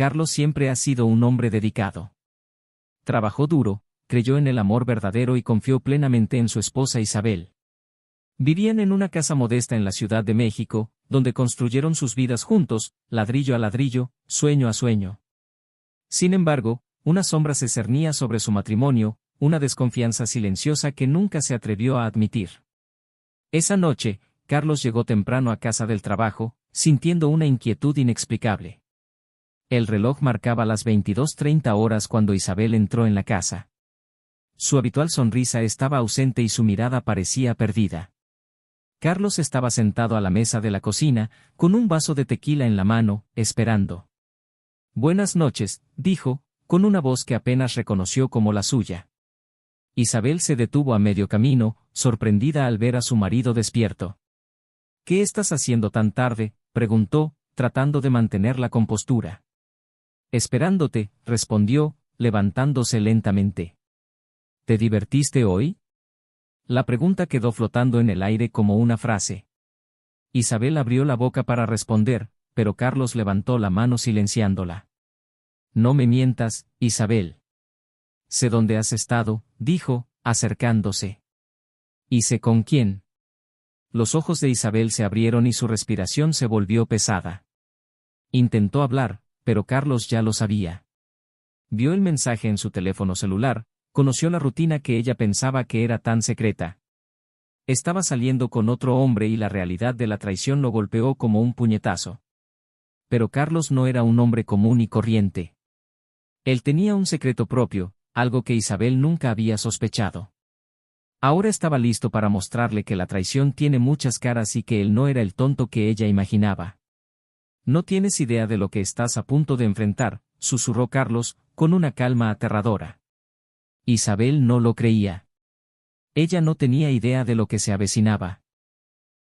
Carlos siempre ha sido un hombre dedicado. Trabajó duro, creyó en el amor verdadero y confió plenamente en su esposa Isabel. Vivían en una casa modesta en la Ciudad de México, donde construyeron sus vidas juntos, ladrillo a ladrillo, sueño a sueño. Sin embargo, una sombra se cernía sobre su matrimonio, una desconfianza silenciosa que nunca se atrevió a admitir. Esa noche, Carlos llegó temprano a casa del trabajo, sintiendo una inquietud inexplicable. El reloj marcaba las 22:30 horas cuando Isabel entró en la casa. Su habitual sonrisa estaba ausente y su mirada parecía perdida. Carlos estaba sentado a la mesa de la cocina, con un vaso de tequila en la mano, esperando. «Buenas noches», dijo, con una voz que apenas reconoció como la suya. Isabel se detuvo a medio camino, sorprendida al ver a su marido despierto. «¿Qué estás haciendo tan tarde?», preguntó, tratando de mantener la compostura. «Esperándote», respondió, levantándose lentamente. «¿Te divertiste hoy?». La pregunta quedó flotando en el aire como una frase. Isabel abrió la boca para responder, pero Carlos levantó la mano silenciándola. «No me mientas, Isabel». «Sé dónde has estado», dijo, acercándose. «¿Y sé con quién?». Los ojos de Isabel se abrieron y su respiración se volvió pesada. Intentó hablar, pero Carlos ya lo sabía. Vio el mensaje en su teléfono celular, conoció la rutina que ella pensaba que era tan secreta. Estaba saliendo con otro hombre y la realidad de la traición lo golpeó como un puñetazo. Pero Carlos no era un hombre común y corriente. Él tenía un secreto propio, algo que Isabel nunca había sospechado. Ahora estaba listo para mostrarle que la traición tiene muchas caras y que él no era el tonto que ella imaginaba. «No tienes idea de lo que estás a punto de enfrentar», susurró Carlos, con una calma aterradora. Isabel no lo creía. Ella no tenía idea de lo que se avecinaba.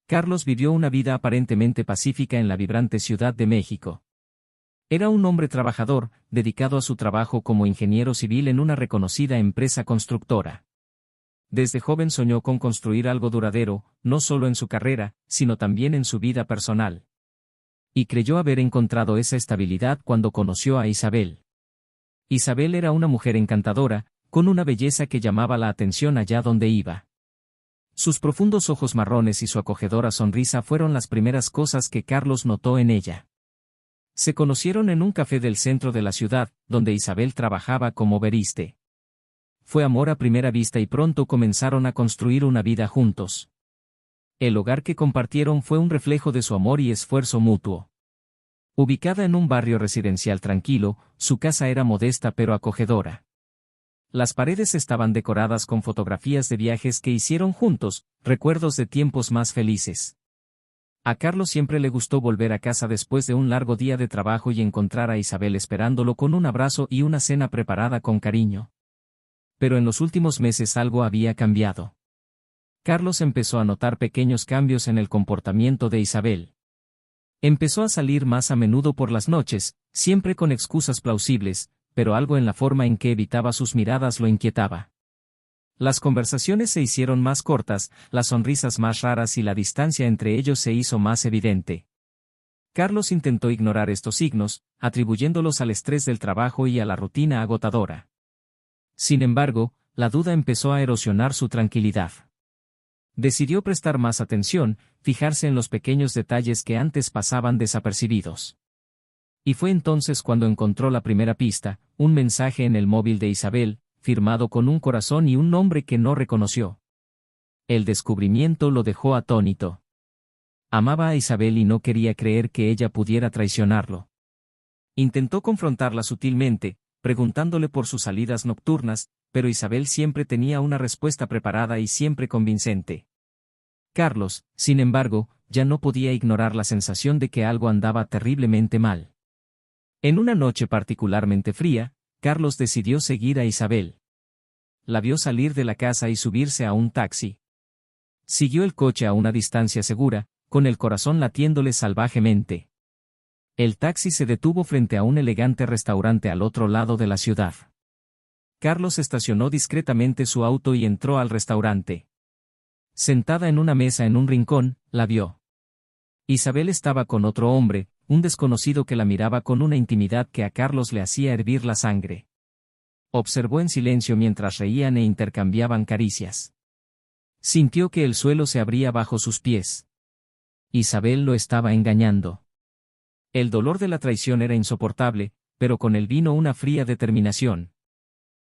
Carlos vivió una vida aparentemente pacífica en la vibrante Ciudad de México. Era un hombre trabajador, dedicado a su trabajo como ingeniero civil en una reconocida empresa constructora. Desde joven soñó con construir algo duradero, no solo en su carrera, sino también en su vida personal. Y creyó haber encontrado esa estabilidad cuando conoció a Isabel. Isabel era una mujer encantadora, con una belleza que llamaba la atención allá donde iba. Sus profundos ojos marrones y su acogedora sonrisa fueron las primeras cosas que Carlos notó en ella. Se conocieron en un café del centro de la ciudad, donde Isabel trabajaba como barista. Fue amor a primera vista y pronto comenzaron a construir una vida juntos. El hogar que compartieron fue un reflejo de su amor y esfuerzo mutuo. Ubicada en un barrio residencial tranquilo, su casa era modesta pero acogedora. Las paredes estaban decoradas con fotografías de viajes que hicieron juntos, recuerdos de tiempos más felices. A Carlos siempre le gustó volver a casa después de un largo día de trabajo y encontrar a Isabel esperándolo con un abrazo y una cena preparada con cariño. Pero en los últimos meses algo había cambiado. Carlos empezó a notar pequeños cambios en el comportamiento de Isabel. Empezó a salir más a menudo por las noches, siempre con excusas plausibles, pero algo en la forma en que evitaba sus miradas lo inquietaba. Las conversaciones se hicieron más cortas, las sonrisas más raras y la distancia entre ellos se hizo más evidente. Carlos intentó ignorar estos signos, atribuyéndolos al estrés del trabajo y a la rutina agotadora. Sin embargo, la duda empezó a erosionar su tranquilidad. Decidió prestar más atención, fijarse en los pequeños detalles que antes pasaban desapercibidos. Y fue entonces cuando encontró la primera pista, un mensaje en el móvil de Isabel, firmado con un corazón y un nombre que no reconoció. El descubrimiento lo dejó atónito. Amaba a Isabel y no quería creer que ella pudiera traicionarlo. Intentó confrontarla sutilmente, preguntándole por sus salidas nocturnas, pero Isabel siempre tenía una respuesta preparada y siempre convincente. Carlos, sin embargo, ya no podía ignorar la sensación de que algo andaba terriblemente mal. En una noche particularmente fría, Carlos decidió seguir a Isabel. La vio salir de la casa y subirse a un taxi. Siguió el coche a una distancia segura, con el corazón latiéndole salvajemente. El taxi se detuvo frente a un elegante restaurante al otro lado de la ciudad. Carlos estacionó discretamente su auto y entró al restaurante. Sentada en una mesa en un rincón, la vio. Isabel estaba con otro hombre, un desconocido que la miraba con una intimidad que a Carlos le hacía hervir la sangre. Observó en silencio mientras reían e intercambiaban caricias. Sintió que el suelo se abría bajo sus pies. Isabel lo estaba engañando. El dolor de la traición era insoportable, pero con él vino una fría determinación.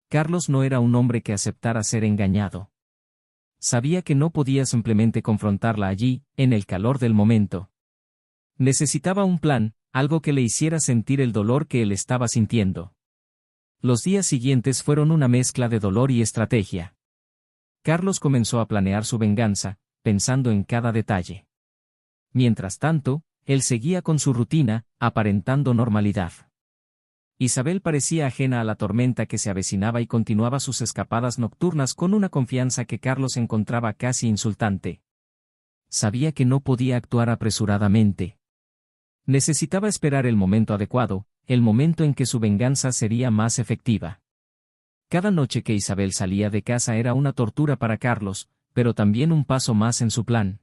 Carlos no era un hombre que aceptara ser engañado. Sabía que no podía simplemente confrontarla allí, en el calor del momento. Necesitaba un plan, algo que le hiciera sentir el dolor que él estaba sintiendo. Los días siguientes fueron una mezcla de dolor y estrategia. Carlos comenzó a planear su venganza, pensando en cada detalle. Mientras tanto, él seguía con su rutina, aparentando normalidad. Isabel parecía ajena a la tormenta que se avecinaba y continuaba sus escapadas nocturnas con una confianza que Carlos encontraba casi insultante. Sabía que no podía actuar apresuradamente. Necesitaba esperar el momento adecuado, el momento en que su venganza sería más efectiva. Cada noche que Isabel salía de casa era una tortura para Carlos, pero también un paso más en su plan.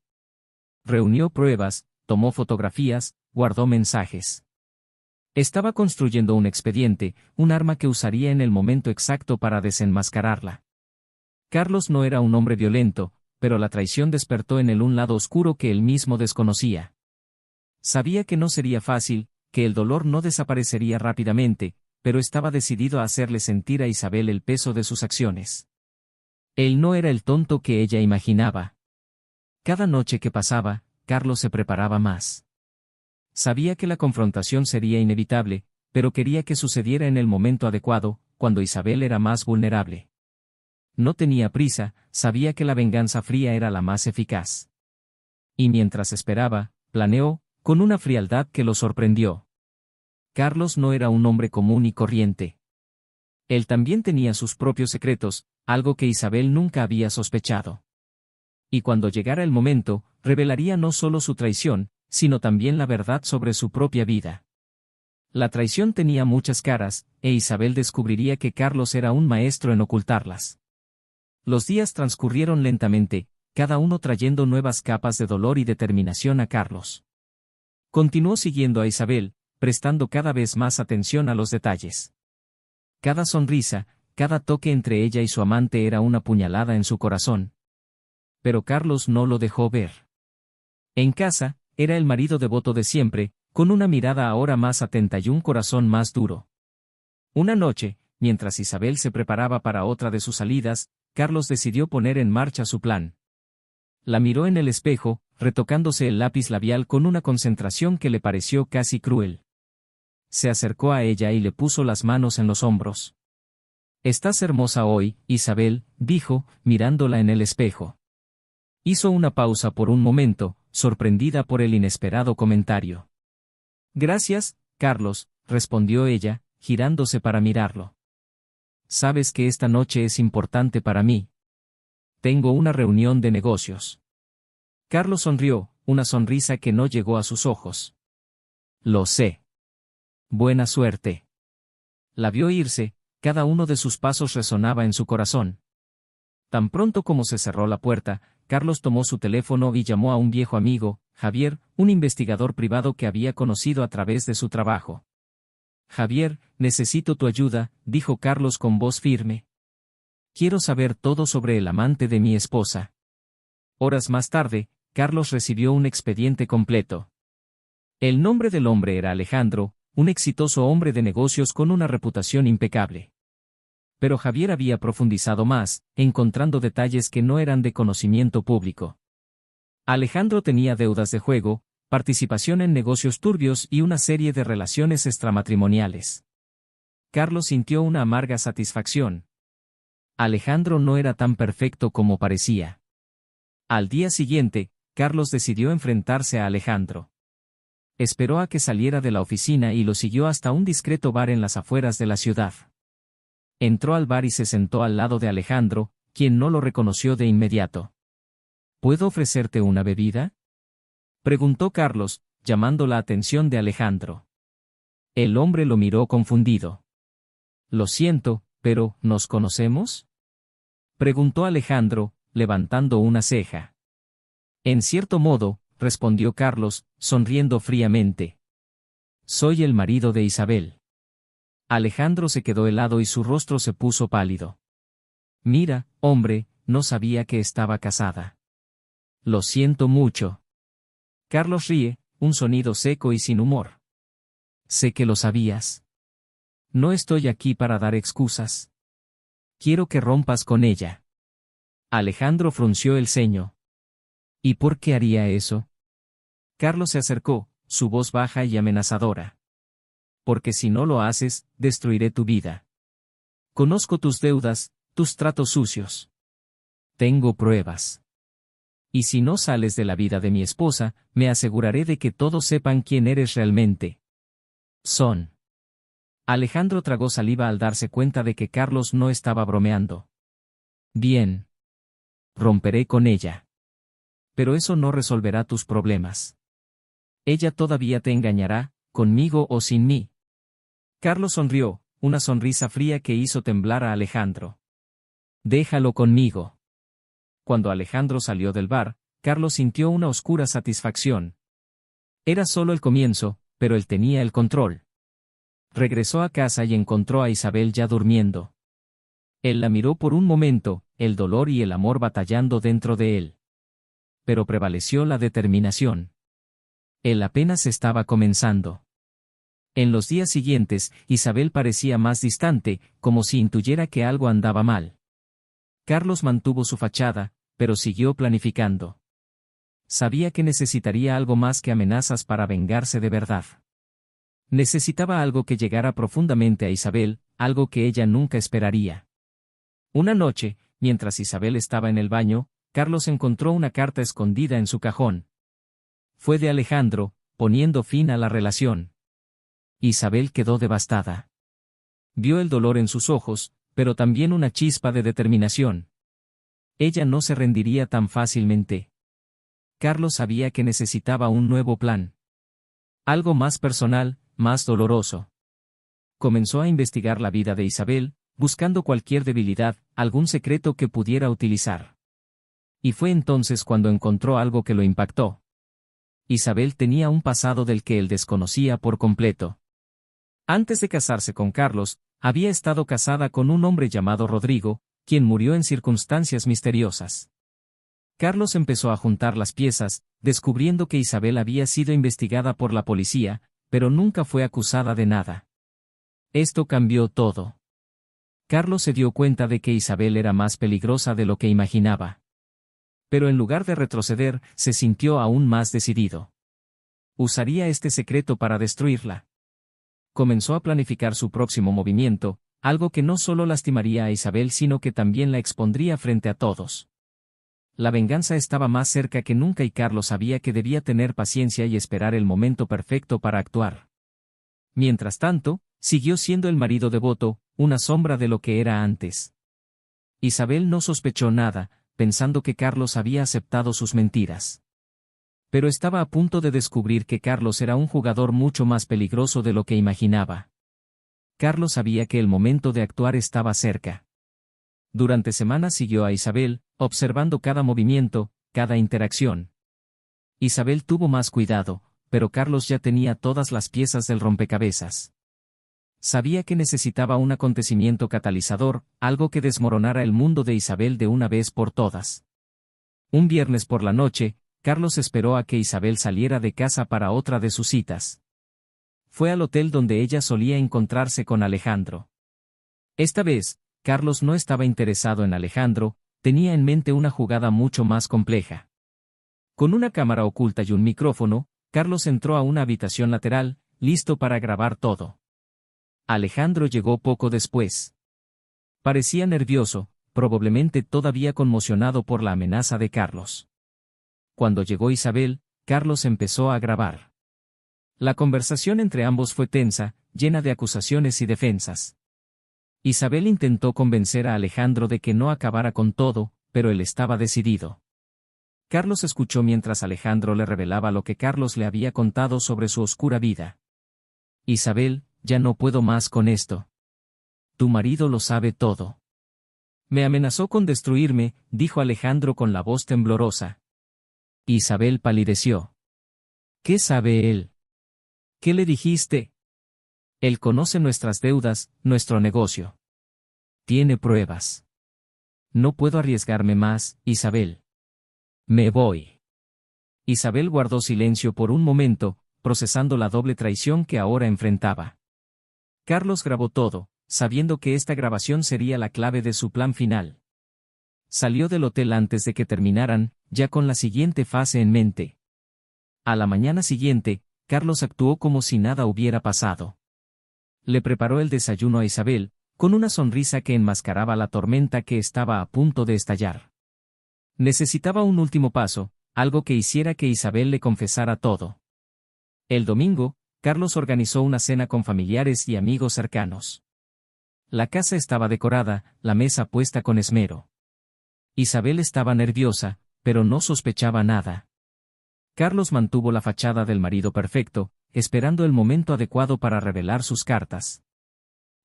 Reunió pruebas, tomó fotografías, guardó mensajes. Estaba construyendo un expediente, un arma que usaría en el momento exacto para desenmascararla. Carlos no era un hombre violento, pero la traición despertó en él un lado oscuro que él mismo desconocía. Sabía que no sería fácil, que el dolor no desaparecería rápidamente, pero estaba decidido a hacerle sentir a Isabel el peso de sus acciones. Él no era el tonto que ella imaginaba. Cada noche que pasaba, Carlos se preparaba más. Sabía que la confrontación sería inevitable, pero quería que sucediera en el momento adecuado, cuando Isabel era más vulnerable. No tenía prisa, sabía que la venganza fría era la más eficaz. Y mientras esperaba, planeó, con una frialdad que lo sorprendió. Carlos no era un hombre común y corriente. Él también tenía sus propios secretos, algo que Isabel nunca había sospechado. Y cuando llegara el momento, revelaría no solo su traición, sino también la verdad sobre su propia vida. La traición tenía muchas caras, e Isabel descubriría que Carlos era un maestro en ocultarlas. Los días transcurrieron lentamente, cada uno trayendo nuevas capas de dolor y determinación a Carlos. Continuó siguiendo a Isabel, prestando cada vez más atención a los detalles. Cada sonrisa, cada toque entre ella y su amante era una puñalada en su corazón. Pero Carlos no lo dejó ver. En casa, era el marido devoto de siempre, con una mirada ahora más atenta y un corazón más duro. Una noche, mientras Isabel se preparaba para otra de sus salidas, Carlos decidió poner en marcha su plan. La miró en el espejo, retocándose el lápiz labial con una concentración que le pareció casi cruel. Se acercó a ella y le puso las manos en los hombros. «Estás hermosa hoy, Isabel», dijo, mirándola en el espejo. Hizo una pausa por un momento, sorprendida por el inesperado comentario. «Gracias, Carlos», respondió ella, girándose para mirarlo. «Sabes que esta noche es importante para mí. Tengo una reunión de negocios». Carlos sonrió, una sonrisa que no llegó a sus ojos. «Lo sé. Buena suerte». La vio irse, cada uno de sus pasos resonaba en su corazón. Tan pronto como se cerró la puerta, Carlos tomó su teléfono y llamó a un viejo amigo, Javier, un investigador privado que había conocido a través de su trabajo. «Javier, necesito tu ayuda», dijo Carlos con voz firme. «Quiero saber todo sobre el amante de mi esposa». Horas más tarde, Carlos recibió un expediente completo. El nombre del hombre era Alejandro, un exitoso hombre de negocios con una reputación impecable. Pero Javier había profundizado más, encontrando detalles que no eran de conocimiento público. Alejandro tenía deudas de juego, participación en negocios turbios y una serie de relaciones extramatrimoniales. Carlos sintió una amarga satisfacción. Alejandro no era tan perfecto como parecía. Al día siguiente, Carlos decidió enfrentarse a Alejandro. Esperó a que saliera de la oficina y lo siguió hasta un discreto bar en las afueras de la ciudad. Entró al bar y se sentó al lado de Alejandro, quien no lo reconoció de inmediato. «¿Puedo ofrecerte una bebida?», preguntó Carlos, llamando la atención de Alejandro. El hombre lo miró confundido. «Lo siento, pero ¿nos conocemos?», preguntó Alejandro, levantando una ceja. «En cierto modo», respondió Carlos, sonriendo fríamente. Soy el marido de Isabel. Alejandro se quedó helado y su rostro se puso pálido. Mira, hombre, no sabía que estaba casada. Lo siento mucho. Carlos ríe, un sonido seco y sin humor. Sé que lo sabías. No estoy aquí para dar excusas. Quiero que rompas con ella. Alejandro frunció el ceño. ¿Y por qué haría eso? Carlos se acercó, su voz baja y amenazadora. Porque si no lo haces, destruiré tu vida. Conozco tus deudas, tus tratos sucios. Tengo pruebas. Y si no sales de la vida de mi esposa, me aseguraré de que todos sepan quién eres realmente. Son. Alejandro tragó saliva al darse cuenta de que Carlos no estaba bromeando. Bien. Romperé con ella. Pero eso no resolverá tus problemas. Ella todavía te engañará, conmigo o sin mí. Carlos sonrió, una sonrisa fría que hizo temblar a Alejandro. Déjalo conmigo. Cuando Alejandro salió del bar, Carlos sintió una oscura satisfacción. Era solo el comienzo, pero él tenía el control. Regresó a casa y encontró a Isabel ya durmiendo. Él la miró por un momento, el dolor y el amor batallando dentro de él. Pero prevaleció la determinación. Él apenas estaba comenzando. En los días siguientes, Isabel parecía más distante, como si intuyera que algo andaba mal. Carlos mantuvo su fachada, pero siguió planificando. Sabía que necesitaría algo más que amenazas para vengarse de verdad. Necesitaba algo que llegara profundamente a Isabel, algo que ella nunca esperaría. Una noche, mientras Isabel estaba en el baño, Carlos encontró una carta escondida en su cajón. Fue de Alejandro, poniendo fin a la relación. Isabel quedó devastada. Vio el dolor en sus ojos, pero también una chispa de determinación. Ella no se rendiría tan fácilmente. Carlos sabía que necesitaba un nuevo plan. Algo más personal, más doloroso. Comenzó a investigar la vida de Isabel, buscando cualquier debilidad, algún secreto que pudiera utilizar. Y fue entonces cuando encontró algo que lo impactó. Isabel tenía un pasado del que él desconocía por completo. Antes de casarse con Carlos, había estado casada con un hombre llamado Rodrigo, quien murió en circunstancias misteriosas. Carlos empezó a juntar las piezas, descubriendo que Isabel había sido investigada por la policía, pero nunca fue acusada de nada. Esto cambió todo. Carlos se dio cuenta de que Isabel era más peligrosa de lo que imaginaba. Pero en lugar de retroceder, se sintió aún más decidido. Usaría este secreto para destruirla. Comenzó a planificar su próximo movimiento, algo que no solo lastimaría a Isabel sino que también la expondría frente a todos. La venganza estaba más cerca que nunca y Carlos sabía que debía tener paciencia y esperar el momento perfecto para actuar. Mientras tanto, siguió siendo el marido devoto, una sombra de lo que era antes. Isabel no sospechó nada, pensando que Carlos había aceptado sus mentiras. Pero estaba a punto de descubrir que Carlos era un jugador mucho más peligroso de lo que imaginaba. Carlos sabía que el momento de actuar estaba cerca. Durante semanas siguió a Isabel, observando cada movimiento, cada interacción. Isabel tuvo más cuidado, pero Carlos ya tenía todas las piezas del rompecabezas. Sabía que necesitaba un acontecimiento catalizador, algo que desmoronara el mundo de Isabel de una vez por todas. Un viernes por la noche, Carlos esperó a que Isabel saliera de casa para otra de sus citas. Fue al hotel donde ella solía encontrarse con Alejandro. Esta vez, Carlos no estaba interesado en Alejandro, tenía en mente una jugada mucho más compleja. Con una cámara oculta y un micrófono, Carlos entró a una habitación lateral, listo para grabar todo. Alejandro llegó poco después. Parecía nervioso, probablemente todavía conmocionado por la amenaza de Carlos. Cuando llegó Isabel, Carlos empezó a grabar. La conversación entre ambos fue tensa, llena de acusaciones y defensas. Isabel intentó convencer a Alejandro de que no acabara con todo, pero él estaba decidido. Carlos escuchó mientras Alejandro le revelaba lo que Carlos le había contado sobre su oscura vida. Isabel, ya no puedo más con esto. Tu marido lo sabe todo. Me amenazó con destruirme, dijo Alejandro con la voz temblorosa. Isabel palideció. ¿Qué sabe él? ¿Qué le dijiste? Él conoce nuestras deudas, nuestro negocio. Tiene pruebas. No puedo arriesgarme más, Isabel. Me voy. Isabel guardó silencio por un momento, procesando la doble traición que ahora enfrentaba. Carlos grabó todo, sabiendo que esta grabación sería la clave de su plan final. Salió del hotel antes de que terminaran, ya con la siguiente fase en mente. A la mañana siguiente, Carlos actuó como si nada hubiera pasado. Le preparó el desayuno a Isabel, con una sonrisa que enmascaraba la tormenta que estaba a punto de estallar. Necesitaba un último paso, algo que hiciera que Isabel le confesara todo. El domingo, Carlos organizó una cena con familiares y amigos cercanos. La casa estaba decorada, la mesa puesta con esmero. Isabel estaba nerviosa, pero no sospechaba nada. Carlos mantuvo la fachada del marido perfecto, esperando el momento adecuado para revelar sus cartas.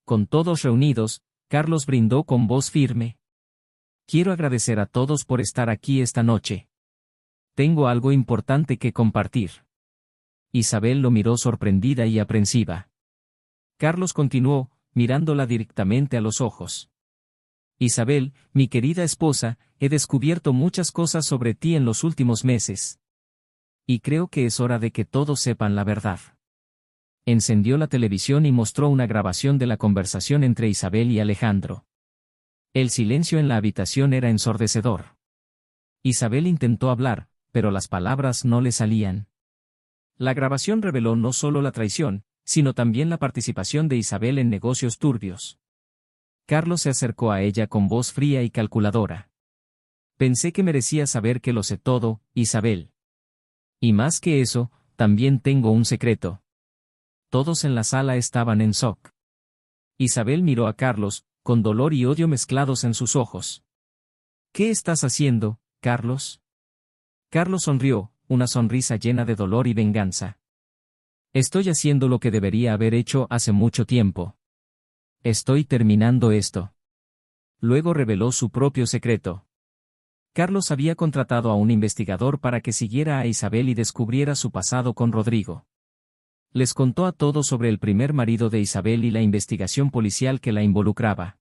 Con todos reunidos, Carlos brindó con voz firme. Quiero agradecer a todos por estar aquí esta noche. Tengo algo importante que compartir. Isabel lo miró sorprendida y aprensiva. Carlos continuó, mirándola directamente a los ojos. Isabel, mi querida esposa, he descubierto muchas cosas sobre ti en los últimos meses. Y creo que es hora de que todos sepan la verdad. Encendió la televisión y mostró una grabación de la conversación entre Isabel y Alejandro. El silencio en la habitación era ensordecedor. Isabel intentó hablar, pero las palabras no le salían. La grabación reveló no solo la traición, sino también la participación de Isabel en negocios turbios. Carlos se acercó a ella con voz fría y calculadora. Pensé que merecía saber que lo sé todo, Isabel. Y más que eso, también tengo un secreto. Todos en la sala estaban en shock. Isabel miró a Carlos, con dolor y odio mezclados en sus ojos. ¿Qué estás haciendo, Carlos? Carlos sonrió, una sonrisa llena de dolor y venganza. Estoy haciendo lo que debería haber hecho hace mucho tiempo. Estoy terminando esto. Luego reveló su propio secreto. Carlos había contratado a un investigador para que siguiera a Isabel y descubriera su pasado con Rodrigo. Les contó a todos sobre el primer marido de Isabel y la investigación policial que la involucraba.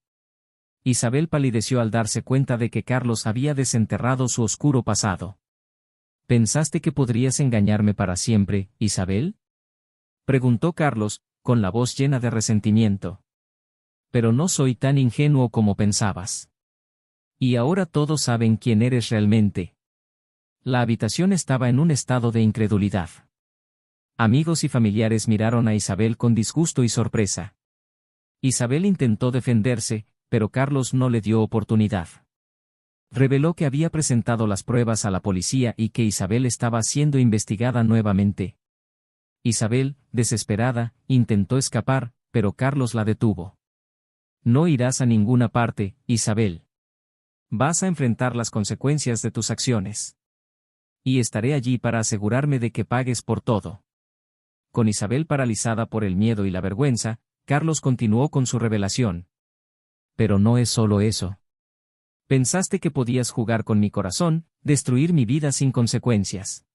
Isabel palideció al darse cuenta de que Carlos había desenterrado su oscuro pasado. ¿Pensaste que podrías engañarme para siempre, Isabel? Preguntó Carlos, con la voz llena de resentimiento. Pero no soy tan ingenuo como pensabas. Y ahora todos saben quién eres realmente. La habitación estaba en un estado de incredulidad. Amigos y familiares miraron a Isabel con disgusto y sorpresa. Isabel intentó defenderse, pero Carlos no le dio oportunidad. Reveló que había presentado las pruebas a la policía y que Isabel estaba siendo investigada nuevamente. Isabel, desesperada, intentó escapar, pero Carlos la detuvo. No irás a ninguna parte, Isabel. Vas a enfrentar las consecuencias de tus acciones. Y estaré allí para asegurarme de que pagues por todo. Con Isabel paralizada por el miedo y la vergüenza, Carlos continuó con su revelación. Pero no es solo eso. Pensaste que podías jugar con mi corazón, destruir mi vida sin consecuencias.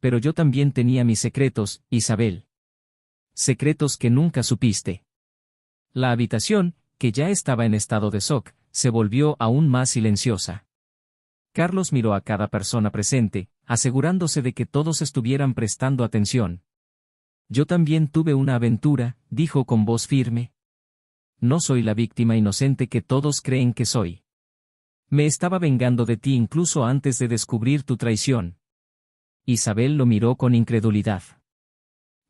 Pero yo también tenía mis secretos, Isabel. Secretos que nunca supiste. La habitación, que ya estaba en estado de shock, se volvió aún más silenciosa. Carlos miró a cada persona presente, asegurándose de que todos estuvieran prestando atención. Yo también tuve una aventura, dijo con voz firme. No soy la víctima inocente que todos creen que soy. Me estaba vengando de ti incluso antes de descubrir tu traición. Isabel lo miró con incredulidad.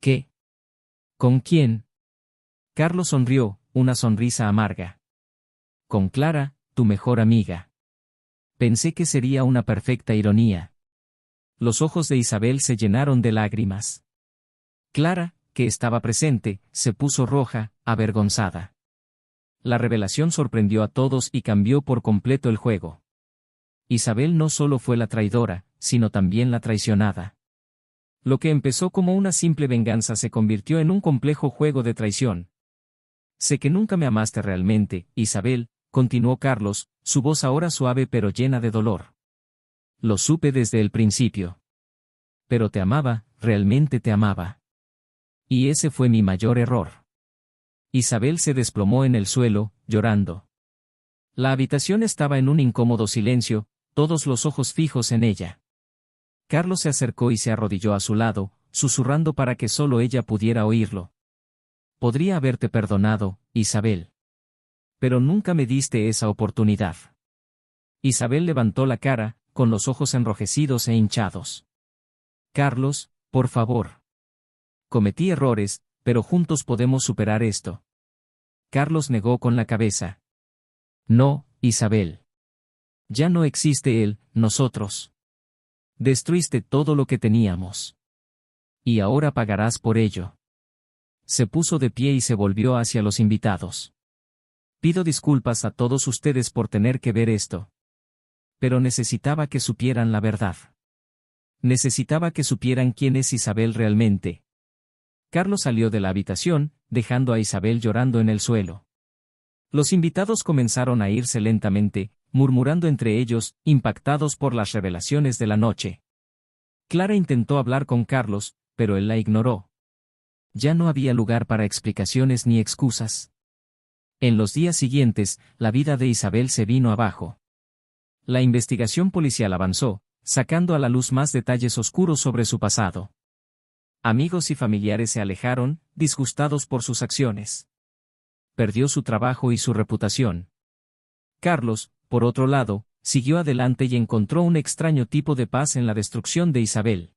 ¿Qué? ¿Con quién? Carlos sonrió, una sonrisa amarga. Con Clara, tu mejor amiga. Pensé que sería una perfecta ironía. Los ojos de Isabel se llenaron de lágrimas. Clara, que estaba presente, se puso roja, avergonzada. La revelación sorprendió a todos y cambió por completo el juego. Isabel no solo fue la traidora, sino también la traicionada. Lo que empezó como una simple venganza se convirtió en un complejo juego de traición. Sé que nunca me amaste realmente, Isabel, continuó Carlos, su voz ahora suave pero llena de dolor. Lo supe desde el principio. Pero te amaba, realmente te amaba. Y ese fue mi mayor error. Isabel se desplomó en el suelo, llorando. La habitación estaba en un incómodo silencio, todos los ojos fijos en ella. Carlos se acercó y se arrodilló a su lado, susurrando para que solo ella pudiera oírlo. Podría haberte perdonado, Isabel. Pero nunca me diste esa oportunidad. Isabel levantó la cara, con los ojos enrojecidos e hinchados. Carlos, por favor. Cometí errores, pero juntos podemos superar esto. Carlos negó con la cabeza. No, Isabel. Ya no existe él, nosotros. Destruiste todo lo que teníamos. Y ahora pagarás por ello. Se puso de pie y se volvió hacia los invitados. Pido disculpas a todos ustedes por tener que ver esto. Pero necesitaba que supieran la verdad. Necesitaba que supieran quién es Isabel realmente. Carlos salió de la habitación, dejando a Isabel llorando en el suelo. Los invitados comenzaron a irse lentamente, murmurando entre ellos, impactados por las revelaciones de la noche. Clara intentó hablar con Carlos, pero él la ignoró. Ya no había lugar para explicaciones ni excusas. En los días siguientes, la vida de Isabel se vino abajo. La investigación policial avanzó, sacando a la luz más detalles oscuros sobre su pasado. Amigos y familiares se alejaron, disgustados por sus acciones. Perdió su trabajo y su reputación. Carlos, por otro lado, siguió adelante y encontró un extraño tipo de paz en la destrucción de Isabel.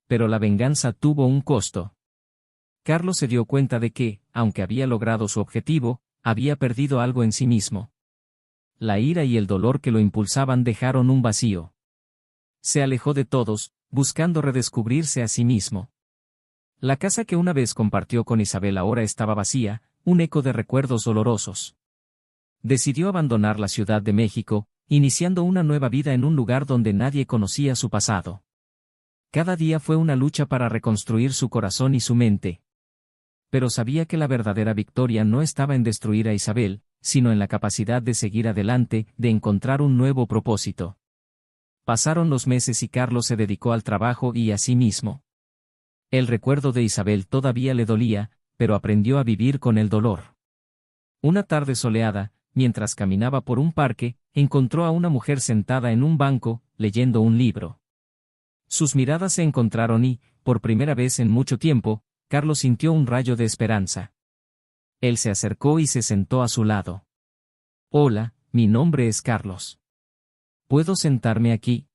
Pero la venganza tuvo un costo. Carlos se dio cuenta de que, aunque había logrado su objetivo, había perdido algo en sí mismo. La ira y el dolor que lo impulsaban dejaron un vacío. Se alejó de todos, buscando redescubrirse a sí mismo. La casa que una vez compartió con Isabel ahora estaba vacía, un eco de recuerdos dolorosos. Decidió abandonar la Ciudad de México, iniciando una nueva vida en un lugar donde nadie conocía su pasado. Cada día fue una lucha para reconstruir su corazón y su mente. Pero sabía que la verdadera victoria no estaba en destruir a Isabel, sino en la capacidad de seguir adelante, de encontrar un nuevo propósito. Pasaron los meses y Carlos se dedicó al trabajo y a sí mismo. El recuerdo de Isabel todavía le dolía, pero aprendió a vivir con el dolor. Una tarde soleada, mientras caminaba por un parque, encontró a una mujer sentada en un banco, leyendo un libro. Sus miradas se encontraron y, por primera vez en mucho tiempo, Carlos sintió un rayo de esperanza. Él se acercó y se sentó a su lado. Hola, mi nombre es Carlos. ¿Puedo sentarme aquí?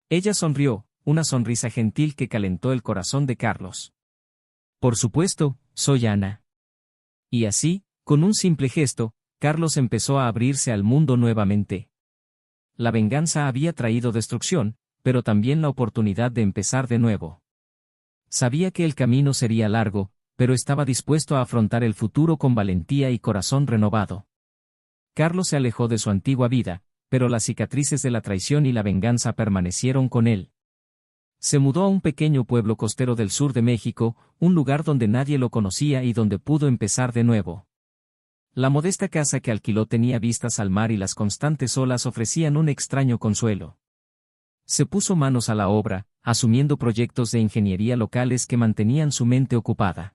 Ella sonrió, una sonrisa gentil que calentó el corazón de Carlos. Por supuesto, soy Ana. Y así, con un simple gesto, Carlos empezó a abrirse al mundo nuevamente. La venganza había traído destrucción, pero también la oportunidad de empezar de nuevo. Sabía que el camino sería largo, pero estaba dispuesto a afrontar el futuro con valentía y corazón renovado. Carlos se alejó de su antigua vida, pero las cicatrices de la traición y la venganza permanecieron con él. Se mudó a un pequeño pueblo costero del sur de México, un lugar donde nadie lo conocía y donde pudo empezar de nuevo. La modesta casa que alquiló tenía vistas al mar y las constantes olas ofrecían un extraño consuelo. Se puso manos a la obra, asumiendo proyectos de ingeniería locales que mantenían su mente ocupada.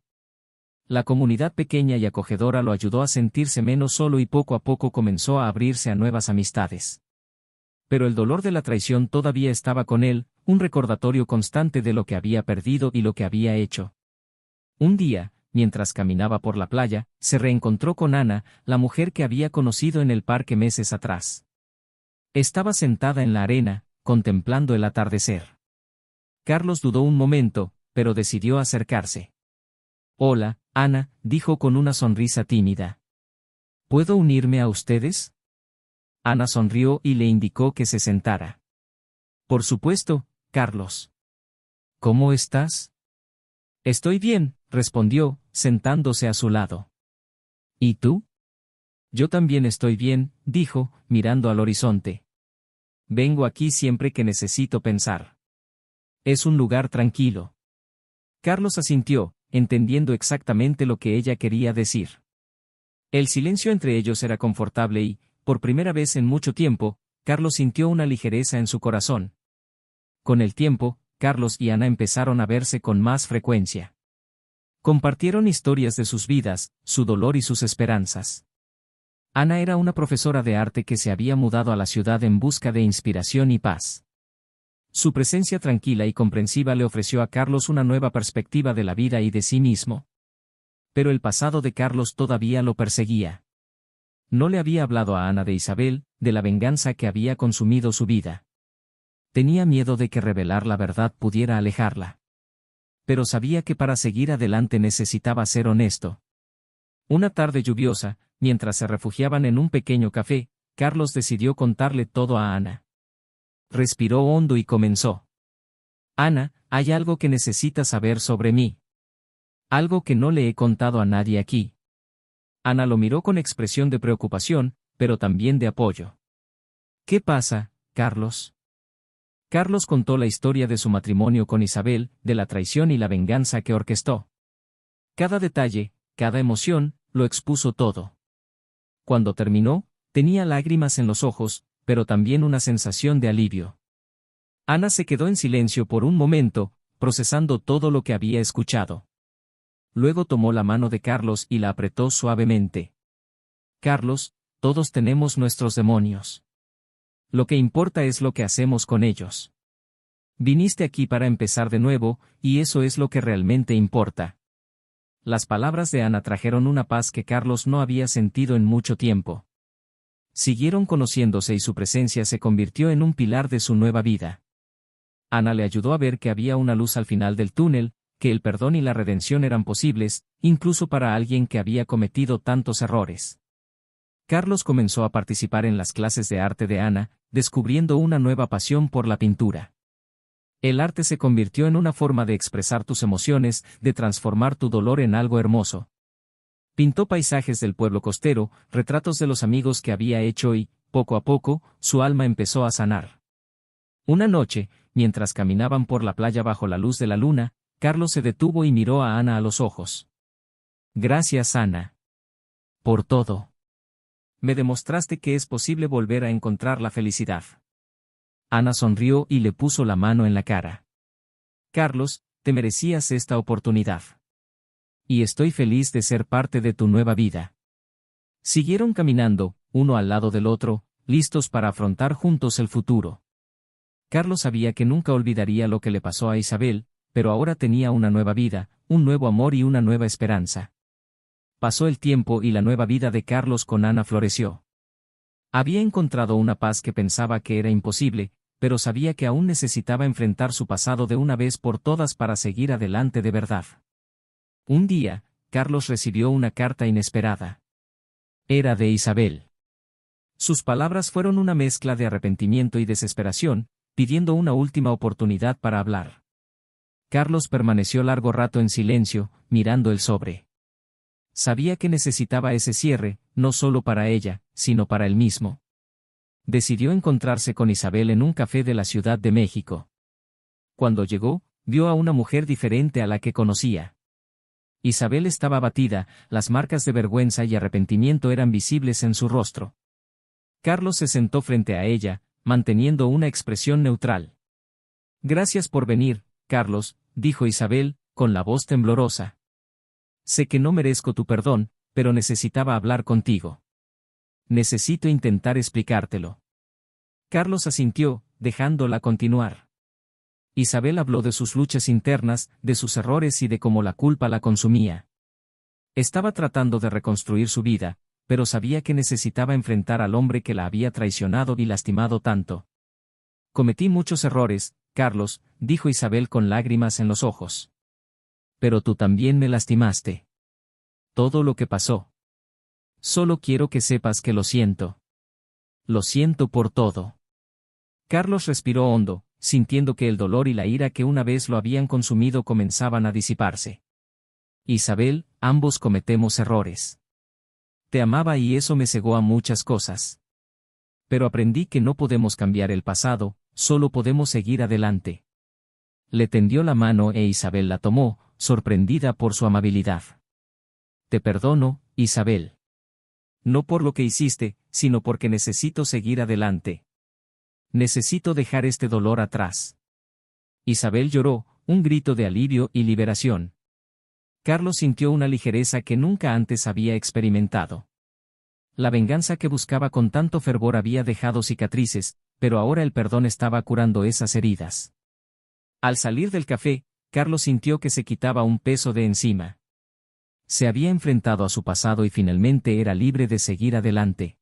La comunidad pequeña y acogedora lo ayudó a sentirse menos solo y poco a poco comenzó a abrirse a nuevas amistades. Pero el dolor de la traición todavía estaba con él, un recordatorio constante de lo que había perdido y lo que había hecho. Un día, mientras caminaba por la playa, se reencontró con Ana, la mujer que había conocido en el parque meses atrás. Estaba sentada en la arena, contemplando el atardecer. Carlos dudó un momento, pero decidió acercarse. Hola, Ana, dijo con una sonrisa tímida. ¿Puedo unirme a ustedes? Ana sonrió y le indicó que se sentara. Por supuesto, Carlos. ¿Cómo estás? Estoy bien, respondió, sentándose a su lado. ¿Y tú? Yo también estoy bien, dijo, mirando al horizonte. Vengo aquí siempre que necesito pensar. Es un lugar tranquilo. Carlos asintió, entendiendo exactamente lo que ella quería decir. El silencio entre ellos era confortable y, por primera vez en mucho tiempo, Carlos sintió una ligereza en su corazón. Con el tiempo, Carlos y Ana empezaron a verse con más frecuencia. Compartieron historias de sus vidas, su dolor y sus esperanzas. Ana era una profesora de arte que se había mudado a la ciudad en busca de inspiración y paz. Su presencia tranquila y comprensiva le ofreció a Carlos una nueva perspectiva de la vida y de sí mismo. Pero el pasado de Carlos todavía lo perseguía. No le había hablado a Ana de Isabel, de la venganza que había consumido su vida. Tenía miedo de que revelar la verdad pudiera alejarla. Pero sabía que para seguir adelante necesitaba ser honesto. Una tarde lluviosa, mientras se refugiaban en un pequeño café, Carlos decidió contarle todo a Ana. Respiró hondo y comenzó. Ana, hay algo que necesitas saber sobre mí. Algo que no le he contado a nadie aquí. Ana lo miró con expresión de preocupación, pero también de apoyo. ¿Qué pasa, Carlos? Carlos contó la historia de su matrimonio con Isabel, de la traición y la venganza que orquestó. Cada detalle, cada emoción, lo expuso todo. Cuando terminó, tenía lágrimas en los ojos, pero también una sensación de alivio. Ana se quedó en silencio por un momento, procesando todo lo que había escuchado. Luego tomó la mano de Carlos y la apretó suavemente. Carlos, todos tenemos nuestros demonios. Lo que importa es lo que hacemos con ellos. Viniste aquí para empezar de nuevo, y eso es lo que realmente importa. Las palabras de Ana trajeron una paz que Carlos no había sentido en mucho tiempo. Siguieron conociéndose y su presencia se convirtió en un pilar de su nueva vida. Ana le ayudó a ver que había una luz al final del túnel, que el perdón y la redención eran posibles, incluso para alguien que había cometido tantos errores. Carlos comenzó a participar en las clases de arte de Ana, descubriendo una nueva pasión por la pintura. El arte se convirtió en una forma de expresar tus emociones, de transformar tu dolor en algo hermoso. Pintó paisajes del pueblo costero, retratos de los amigos que había hecho y, poco a poco, su alma empezó a sanar. Una noche, mientras caminaban por la playa bajo la luz de la luna, Carlos se detuvo y miró a Ana a los ojos. Gracias, Ana. Por todo. Me demostraste que es posible volver a encontrar la felicidad. Ana sonrió y le puso la mano en la cara. Carlos, te merecías esta oportunidad. Y estoy feliz de ser parte de tu nueva vida. Siguieron caminando, uno al lado del otro, listos para afrontar juntos el futuro. Carlos sabía que nunca olvidaría lo que le pasó a Isabel, pero ahora tenía una nueva vida, un nuevo amor y una nueva esperanza. Pasó el tiempo y la nueva vida de Carlos con Ana floreció. Había encontrado una paz que pensaba que era imposible, pero sabía que aún necesitaba enfrentar su pasado de una vez por todas para seguir adelante de verdad. Un día, Carlos recibió una carta inesperada. Era de Isabel. Sus palabras fueron una mezcla de arrepentimiento y desesperación, pidiendo una última oportunidad para hablar. Carlos permaneció largo rato en silencio, mirando el sobre. Sabía que necesitaba ese cierre, no solo para ella, sino para él mismo. Decidió encontrarse con Isabel en un café de la Ciudad de México. Cuando llegó, vio a una mujer diferente a la que conocía. Isabel estaba abatida, las marcas de vergüenza y arrepentimiento eran visibles en su rostro. Carlos se sentó frente a ella, manteniendo una expresión neutral. Gracias por venir, Carlos, dijo Isabel, con la voz temblorosa. Sé que no merezco tu perdón, pero necesitaba hablar contigo. Necesito intentar explicártelo. Carlos asintió, dejándola continuar. Isabel habló de sus luchas internas, de sus errores y de cómo la culpa la consumía. Estaba tratando de reconstruir su vida, pero sabía que necesitaba enfrentar al hombre que la había traicionado y lastimado tanto. Cometí muchos errores, Carlos, dijo Isabel con lágrimas en los ojos. Pero tú también me lastimaste. Todo lo que pasó. Solo quiero que sepas que lo siento. Lo siento por todo. Carlos respiró hondo, sintiendo que el dolor y la ira que una vez lo habían consumido comenzaban a disiparse. Isabel, ambos cometemos errores. Te amaba y eso me cegó a muchas cosas. Pero aprendí que no podemos cambiar el pasado, solo podemos seguir adelante. Le tendió la mano e Isabel la tomó, sorprendida por su amabilidad. Te perdono, Isabel. No por lo que hiciste, sino porque necesito seguir adelante. Necesito dejar este dolor atrás. Isabel lloró, un grito de alivio y liberación. Carlos sintió una ligereza que nunca antes había experimentado. La venganza que buscaba con tanto fervor había dejado cicatrices, pero ahora el perdón estaba curando esas heridas. Al salir del café, Carlos sintió que se quitaba un peso de encima. Se había enfrentado a su pasado y finalmente era libre de seguir adelante.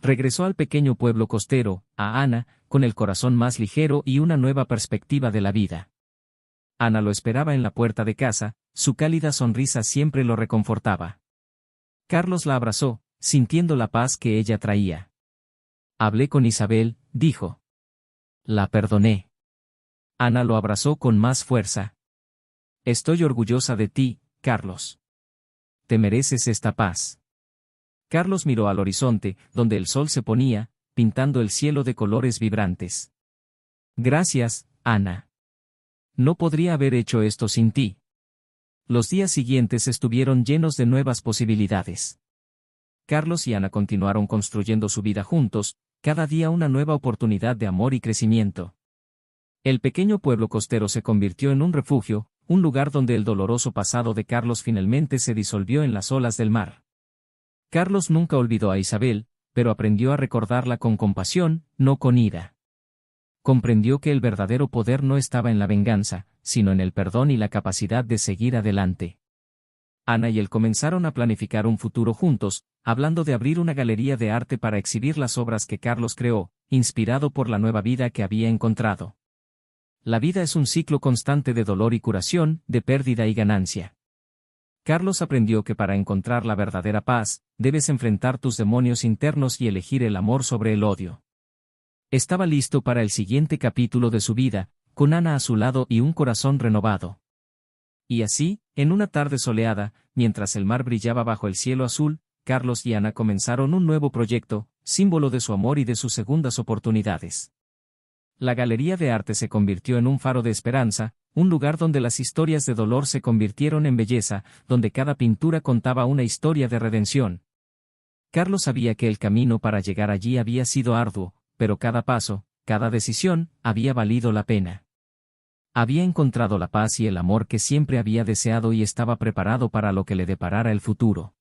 Regresó al pequeño pueblo costero, a Ana, con el corazón más ligero y una nueva perspectiva de la vida. Ana lo esperaba en la puerta de casa, su cálida sonrisa siempre lo reconfortaba. Carlos la abrazó, sintiendo la paz que ella traía. Hablé con Isabel, dijo. La perdoné. Ana lo abrazó con más fuerza. Estoy orgullosa de ti, Carlos. Te mereces esta paz. Carlos miró al horizonte, donde el sol se ponía, pintando el cielo de colores vibrantes. Gracias, Ana. No podría haber hecho esto sin ti. Los días siguientes estuvieron llenos de nuevas posibilidades. Carlos y Ana continuaron construyendo su vida juntos, cada día una nueva oportunidad de amor y crecimiento. El pequeño pueblo costero se convirtió en un refugio, un lugar donde el doloroso pasado de Carlos finalmente se disolvió en las olas del mar. Carlos nunca olvidó a Isabel, pero aprendió a recordarla con compasión, no con ira. Comprendió que el verdadero poder no estaba en la venganza, sino en el perdón y la capacidad de seguir adelante. Ana y él comenzaron a planificar un futuro juntos, hablando de abrir una galería de arte para exhibir las obras que Carlos creó, inspirado por la nueva vida que había encontrado. La vida es un ciclo constante de dolor y curación, de pérdida y ganancia. Carlos aprendió que para encontrar la verdadera paz, debes enfrentar tus demonios internos y elegir el amor sobre el odio. Estaba listo para el siguiente capítulo de su vida, con Ana a su lado y un corazón renovado. Y así, en una tarde soleada, mientras el mar brillaba bajo el cielo azul, Carlos y Ana comenzaron un nuevo proyecto, símbolo de su amor y de sus segundas oportunidades. La Galería de Arte se convirtió en un faro de esperanza, un lugar donde las historias de dolor se convirtieron en belleza, donde cada pintura contaba una historia de redención. Carlos sabía que el camino para llegar allí había sido arduo, pero cada paso, cada decisión, había valido la pena. Había encontrado la paz y el amor que siempre había deseado y estaba preparado para lo que le deparara el futuro.